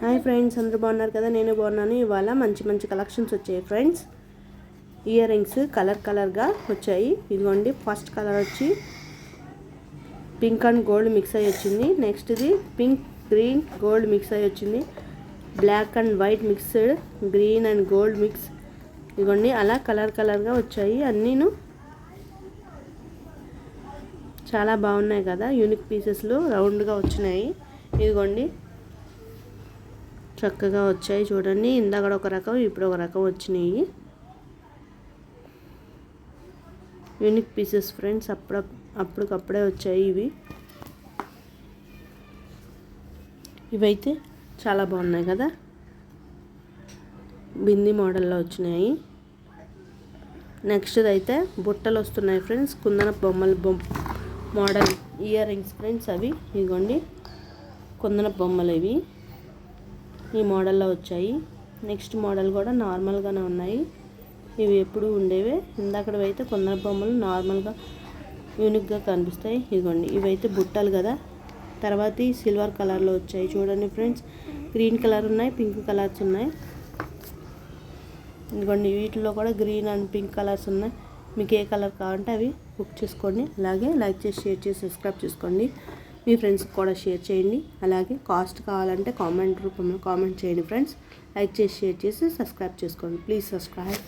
Hi friends, అందరూ బాగున్నారు కదా? నేను బాగున్నాను. ఇవాళ మంచి మంచి కలెక్షన్స్ వచ్చాయి ఫ్రెండ్స్. ఇయర్ రింగ్స్ కలర్గా వచ్చాయి. ఇదిగోండి, ఫస్ట్ కలర్ వచ్చి పింక్ అండ్ గోల్డ్ మిక్స్ అయ్యి వచ్చింది. నెక్స్ట్ ఇది పింక్ గ్రీన్ గోల్డ్ మిక్స్ అయ్యి వచ్చింది. Black and white mixed, green and gold mix. ఇదిగోండి, అలా కలర్గా వచ్చాయి. అన్నీను చాలా బాగున్నాయి కదా. యూనిక్ పీసెస్లు రౌండ్గా వచ్చినాయి. ఇదిగోండి, చక్కగా వచ్చాయి చూడండి. ఇందాక ఒక రకం, ఇప్పుడు ఒక రకం వచ్చినాయి. యూనిక్ పీసెస్ ఫ్రెండ్స్, అప్పటికప్పుడే వచ్చాయి ఇవైతే చాలా బాగున్నాయి కదా. బింది మోడల్లో వచ్చినాయి. నెక్స్ట్ అయితే బుట్టలు వస్తున్నాయి ఫ్రెండ్స్. కుందన బొమ్మల మోడల్ ఇయర్ రింగ్స్ ఫ్రెండ్స్. అవి ఇదిగోండి, కుందన బొమ్మలు ఇవి ఈ మోడల్లో వచ్చాయి. నెక్స్ట్ మోడల్ కూడా నార్మల్గానే ఉన్నాయి. ఇవి ఎప్పుడు ఉండేవే. ఇందాకవి అయితే కుందన బొమ్మలు నార్మల్గా యూనిక్గా కనిపిస్తాయి. ఇదిగోండి, ఇవైతే బుట్టలు కదా. తర్వాత సిల్వర్ కలర్లో వచ్చాయి చూడండి ఫ్రెండ్స్. గ్రీన్ కలర్ ఉన్నాయి, పింక్ కలర్స్ ఉన్నాయి. ఇదిగోండి, వీటిలో కూడా గ్రీన్ అండ్ పింక్ కలర్స్ ఉన్నాయి. మీకు ఏ కలర్ కావాలంటే అవి బుక్ చేసుకోండి. అలాగే లైక్ చేసి, షేర్ చేసి, సబ్స్క్రైబ్ చేసుకోండి. మీ ఫ్రెండ్స్కి కూడా షేర్ చేయండి. అలాగే కాస్ట్ కావాలంటే కామెంట్ రూపంలో కామెంట్ చేయండి ఫ్రెండ్స్. లైక్ చేసి, షేర్ చేసి, సబ్స్క్రైబ్ చేసుకోండి. Please subscribe.